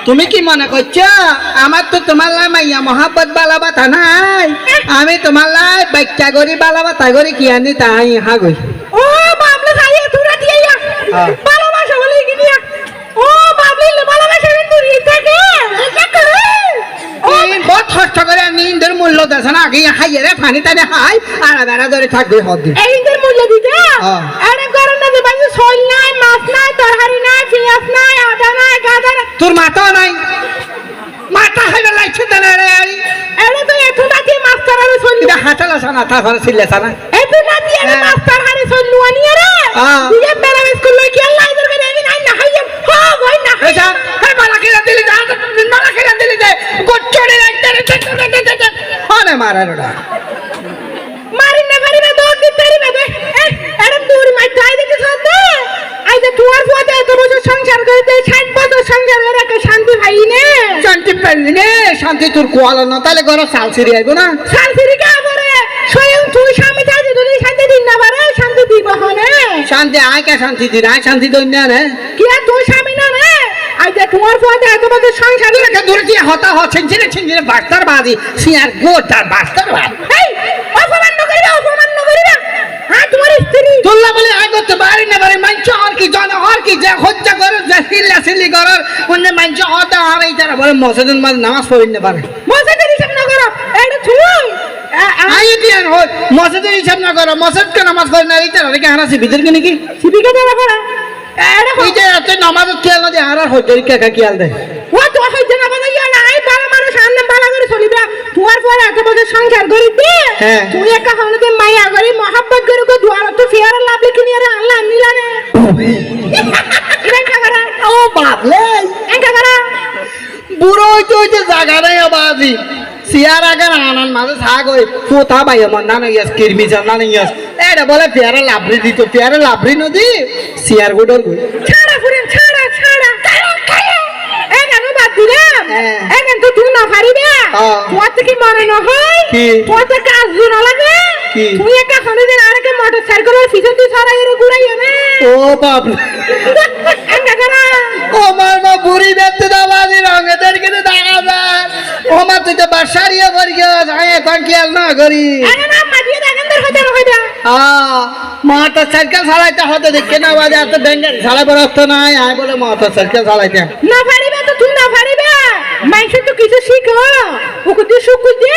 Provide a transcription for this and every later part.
তুমি কি মনে করছো আমার তো তোমার লাই মাইয়া মহাব্বত বালা বাতা নাই আমি তোমার লাই বাচ্চা গরি বালা বাতা গরি কি আনি তাই হা গই ও বাবলে খাইয়া তুরা দিয়া ভালোবাসা বলে কি দিয়া ও বাবলে ভালোবাসা কিন্তু রিতাকে এটা করে বহুত কষ্ট করে নিন্দর মূল্য দেছ না আগে হাইয়ে রে পানি টানে হাই আর বেড়া ধরে থাকবে হদি এই ইন্দের মূল্য দিতে আরে গরম না যে ভাই সল নাই মাছ নাই তরকারি নাই পেঁয়াজ নাই আদা নাই গাদা নাই তোর মাথা নাই মাথা হইলে লাইছে দেনা রে আরি আরে তো এতটা দিয়ে মাছ তরকারি সল এটা হাতালা সানা তারপরে ছিলেছা না এতটা দিয়ে মাছ তরকারি সল লুয়ানি রে দিয়ে বেলা স্কুল লই কি আল্লাহ ইদর করে আমি নাই না হাইয়া হো গই না আচ্ছা হে মালা খেলা দিলি যা মালা খেলা দিলি যে গোচ্চড়ে রাখতে আরে মারারোডা মারি না মারি না দৌড় দিতে পারি না আরে দূর মাই তাই দেখে সদ আই যে তোমার পথে এত বছর সংসার করতে 60 বছর সংসার করে একটা শান্তি ভাই নে শান্তি পেলি নে শান্তি তোর কোয়াল না তাহলে ঘর সাল সিরি আইবো না সাল সিরি কা করে স্বয়ং তুই স্বামী চাই যদি শান্তি দিন না পারে শান্তি দিব হনে শান্তি আয় কে শান্তি দি না শান্তি দই না রে কি আর তুই স্বামী না রে আই যে তোমার পথে এত বছর সংসার কে দূরে দিয়ে হতা হচ্ছেন ছিনে বাস্তার বাজি সিয়ার গোটার বাস্তার বাজ এই অপমান করিবা হ্যাঁ তোমার স্ত্রী তোল্লা বলে আয় করতে পারি না পারে মানছ আর কি জন আর কি যে হত্যা করে যে সিল্লি করার অন্য মানছ হতা আর এই তারা বলে মসজিদের মাঝে নামাজ পড়ি না পারে মসজিদের হিসাব না করো এটা তুই আই দিয়ান হয় মসজিদের হিসাব না করো মসজিদ কে নামাজ পড়ি না এই তারা কে হারাসি ভিতর কি নাকি সিবিকে দেওয়া করে এই যে এত নামাজ খেয়াল না যে আর হইতে কে খেয়াল দেয় ও তো হইতে না বলে ইয়া নাই বালা মানুষ সামনে বালা করে চলিবা তোমার পরে এত বছর সংসার করি দে তুই একা হলতে মাইয়া করি মহব্বত করে কো দুয়ার তো ফিয়ার লাভলে কিনি আর আল্লাহ মিলানে ইরেকা করা ও বাবলে একা করা বুড়ো হইতে জায়গা নাই আবাজি সিয়ার আগার আনান মাঝে ছাগ হই পোতা ভাই আমার না ইয়াস কিরমি জানা না ইয়াস এটা বলে পেয়ারা লাভরি দিত পেয়ারা লাভরি নদী সিয়ার গুডর গই ছাড়া ফুরেন ছাড়া একা নো বাদ দিলাম একা তো তুই না পারিবে তোমার থেকে মনে না হয় তোমার তো কাজ না লাগে তুই একা হনে আরেকে মোটর সাইকেলের পিছন দিয়ে ছড়াই এর ঘুরাইও না ও বাপ একা করা ও মার মা বুড়ি দেখতে দাবাজি রঙে দেরকে দেখা যায় ও মা তুই তো বাসারিয়া করি গেছ আয় এখন খেয়াল না করি আরে না মাটিয়ে দেখেন তোর হইতে হইতা মোটর সাইকেল চালাইতে হতে দেখে না বাজে এত ব্যাঙ্গার চালাই বরত নাই আয় বলে মোটর সাইকেল চালাইতে না পারিবে তো তুই না পারিবে মাইসে তো কিছু শিখো ওকে তুই শুকু দে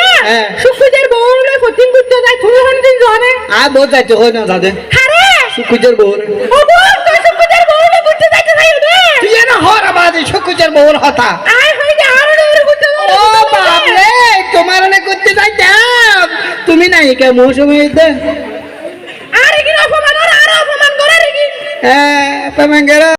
শুকুদের বউলে ফটিং করতে যায় তুই হন্দিন জানে আয় বহুত যাইতে হয় না দাদে আরে শুকুজের বউ ও বউ তুই শুকুদের বউলে করতে যাইতে যাই রে তুই না হরা বাজে শুকুজের বউর হতা আয় হই যা আর ওর করতে ও বাবলে তোমার না করতে যাইতাম তুমি নাই কে মৌসুমে দে আরে কি অপমান আর অপমান করে রে কি পেমেন্ট